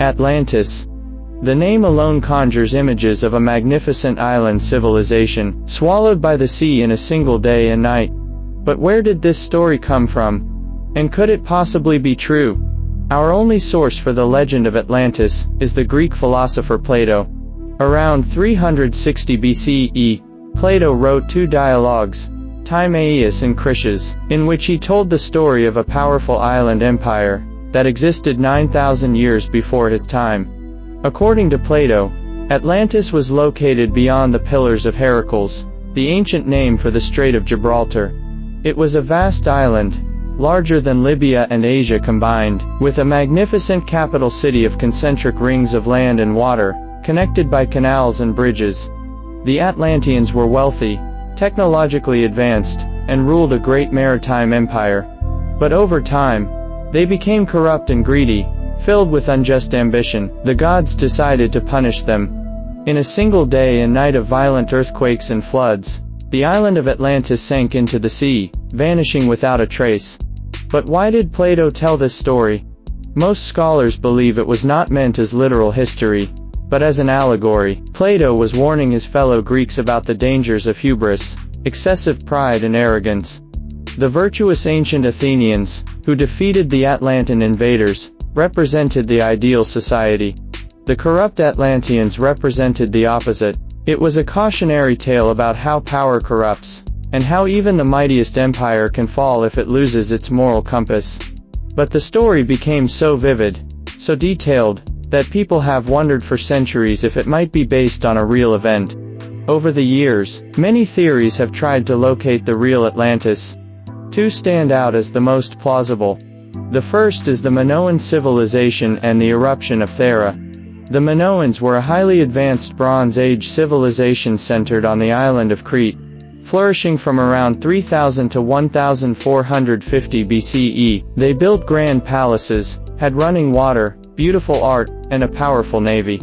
Atlantis. The name alone conjures images of a magnificent island civilization, swallowed by the sea in a single day and night. But where did this story come from? And could it possibly be true? Our only source for the legend of Atlantis is the Greek philosopher Plato. Around 360 BCE, Plato wrote two dialogues, Timaeus and Critias, in which he told the story of a powerful island empire that existed 9,000 years before his time. According to Plato, Atlantis was located beyond the Pillars of Heracles, the ancient name for the Strait of Gibraltar. It was a vast island, larger than Libya and Asia combined, with a magnificent capital city of concentric rings of land and water, connected by canals and bridges. The Atlanteans were wealthy, technologically advanced, and ruled a great maritime empire. But over time, they became corrupt and greedy, filled with unjust ambition. The gods decided to punish them. In a single day and night of violent earthquakes and floods, the island of Atlantis sank into the sea, vanishing without a trace. But why did Plato tell this story? Most scholars believe it was not meant as literal history, but as an allegory. Plato was warning his fellow Greeks about the dangers of hubris, excessive pride and arrogance. The virtuous ancient Athenians, who defeated the Atlantean invaders, represented the ideal society. The corrupt Atlanteans represented the opposite. It was a cautionary tale about how power corrupts, and how even the mightiest empire can fall if it loses its moral compass. But the story became so vivid, so detailed, that people have wondered for centuries if it might be based on a real event. Over the years, many theories have tried to locate the real Atlantis. Two stand out as the most plausible. The first is the Minoan civilization and the eruption of Thera. The Minoans were a highly advanced Bronze Age civilization centered on the island of Crete, flourishing from around 3000 to 1450 BCE. They built grand palaces, had running water, beautiful art, and a powerful navy.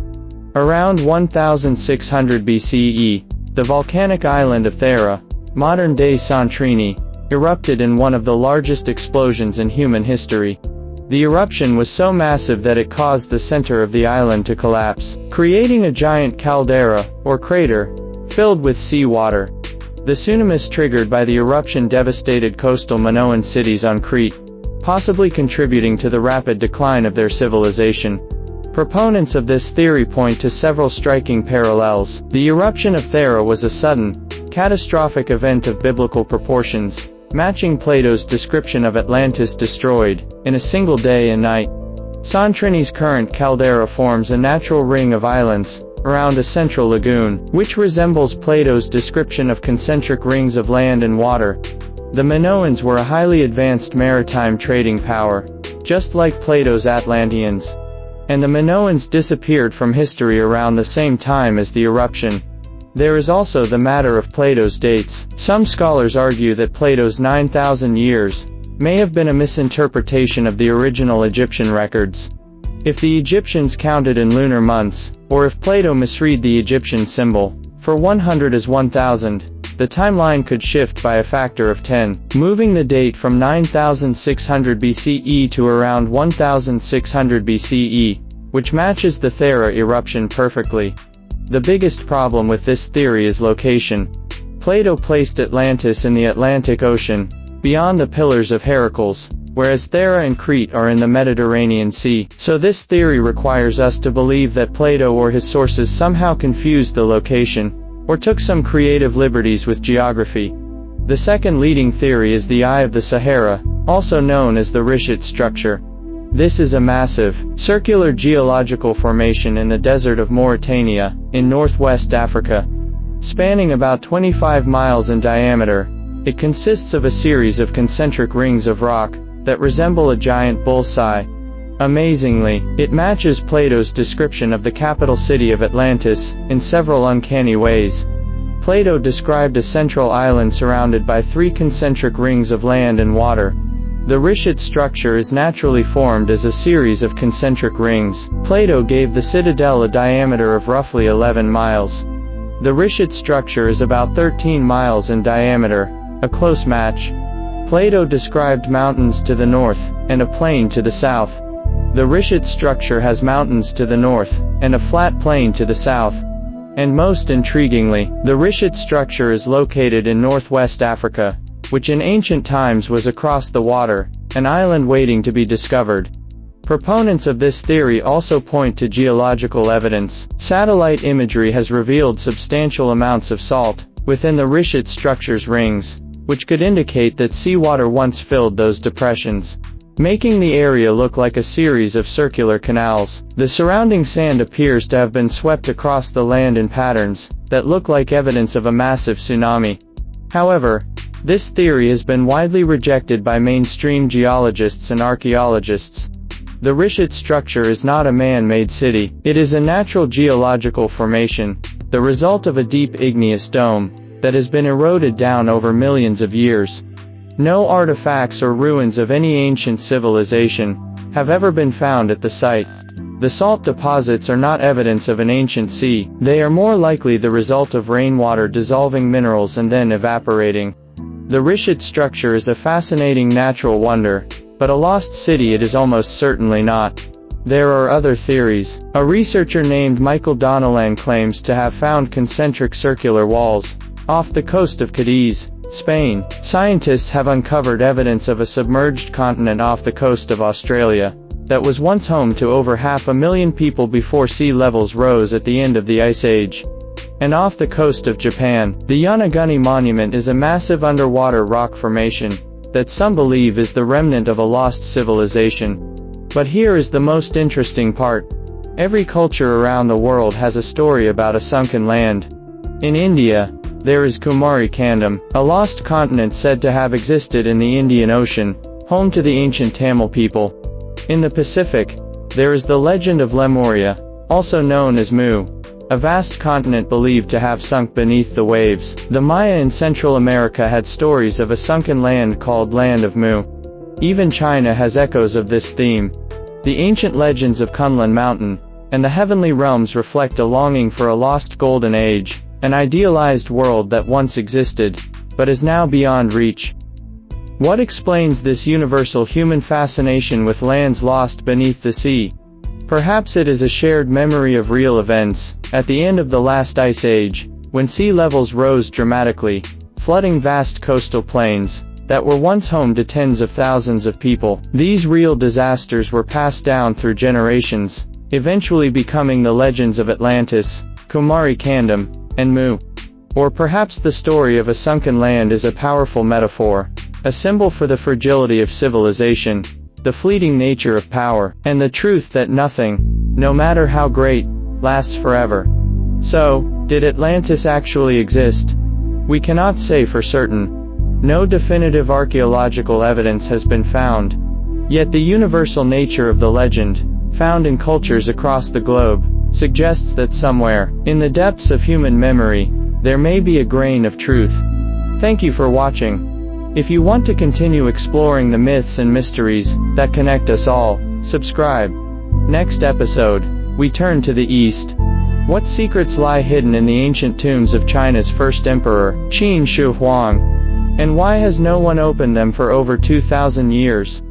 Around 1600 BCE, the volcanic island of Thera, modern-day Santorini, erupted in one of the largest explosions in human history. The eruption was so massive that it caused the center of the island to collapse, creating a giant caldera, or crater, filled with seawater. The tsunamis triggered by the eruption devastated coastal Minoan cities on Crete, possibly contributing to the rapid decline of their civilization. Proponents of this theory point to several striking parallels. The eruption of Thera was a sudden, catastrophic event of biblical proportions, matching Plato's description of Atlantis destroyed, in a single day and night. Santorini's current caldera forms a natural ring of islands, around a central lagoon, which resembles Plato's description of concentric rings of land and water. The Minoans were a highly advanced maritime trading power, just like Plato's Atlanteans. And the Minoans disappeared from history around the same time as the eruption. There is also the matter of Plato's dates. Some scholars argue that Plato's 9,000 years may have been a misinterpretation of the original Egyptian records. If the Egyptians counted in lunar months, or if Plato misread the Egyptian symbol for 100 as 1000, the timeline could shift by a factor of 10, moving the date from 9600 BCE to around 1600 BCE, which matches the Thera eruption perfectly. The biggest problem with this theory is location. Plato placed Atlantis in the Atlantic Ocean, beyond the Pillars of Heracles, whereas Thera and Crete are in the Mediterranean Sea. So this theory requires us to believe that Plato or his sources somehow confused the location, or took some creative liberties with geography. The second leading theory is the Eye of the Sahara, also known as the Richet structure. This is a massive, circular geological formation in the desert of Mauritania, in northwest Africa. Spanning about 25 miles in diameter, it consists of a series of concentric rings of rock that resemble a giant bullseye. Amazingly, it matches Plato's description of the capital city of Atlantis in several uncanny ways. Plato described a central island surrounded by three concentric rings of land and water. The Richet structure is naturally formed as a series of concentric rings. Plato gave the citadel a diameter of roughly 11 miles. The Richet structure is about 13 miles in diameter, a close match. Plato described mountains to the north, and a plain to the south. The Rishit structure has mountains to the north, and a flat plain to the south. And most intriguingly, the Rishit structure is located in northwest Africa, which in ancient times was across the water, an island waiting to be discovered. Proponents of this theory also point to geological evidence. Satellite imagery has revealed substantial amounts of salt within the Rishit structure's rings, which could indicate that seawater once filled those depressions, making the area look like a series of circular canals. The surrounding sand appears to have been swept across the land in patterns that look like evidence of a massive tsunami. However, this theory has been widely rejected by mainstream geologists and archaeologists. The Rishit structure is not a man-made city. It is a natural geological formation, the result of a deep igneous dome that has been eroded down over millions of years. No artifacts or ruins of any ancient civilization have ever been found at the site. The salt deposits are not evidence of an ancient sea. They are more likely the result of rainwater dissolving minerals and then evaporating. The Rishit structure is a fascinating natural wonder, but a lost city it is almost certainly not. There are other theories. A researcher named Michael Donelan claims to have found concentric circular walls off the coast of Cadiz, Spain. Scientists have uncovered evidence of a submerged continent off the coast of Australia that was once home to over 500,000 people before sea levels rose at the end of the Ice Age. And off the coast of Japan, the Yonaguni Monument is a massive underwater rock formation that some believe is the remnant of a lost civilization. But here is the most interesting part. Every culture around the world has a story about a sunken land. In India, there is Kumari Kandam, a lost continent said to have existed in the Indian Ocean, home to the ancient Tamil people. In the Pacific, there is the legend of Lemuria, also known as Mu, a vast continent believed to have sunk beneath the waves. The Maya in Central America had stories of a sunken land called Land of Mu. Even China has echoes of this theme. The ancient legends of Kunlun Mountain and the heavenly realms reflect a longing for a lost golden age, an idealized world that once existed, but is now beyond reach. What explains this universal human fascination with lands lost beneath the sea? Perhaps it is a shared memory of real events. At the end of the last ice age, when sea levels rose dramatically, flooding vast coastal plains that were once home to tens of thousands of people, these real disasters were passed down through generations, eventually becoming the legends of Atlantis, Kumari Kandam, and Mu. Or perhaps the story of a sunken land is a powerful metaphor, a symbol for the fragility of civilization, the fleeting nature of power, and the truth that nothing, no matter how great, lasts forever. So, did Atlantis actually exist? We cannot say for certain. No definitive archaeological evidence has been found. Yet the universal nature of the legend, found in cultures across the globe, suggests that somewhere, in the depths of human memory, there may be a grain of truth. Thank you for watching. If you want to continue exploring the myths and mysteries that connect us all, subscribe. Next episode, we turn to the east. What secrets lie hidden in the ancient tombs of China's first emperor, Qin Shi Huang? And why has no one opened them for over 2,000 years?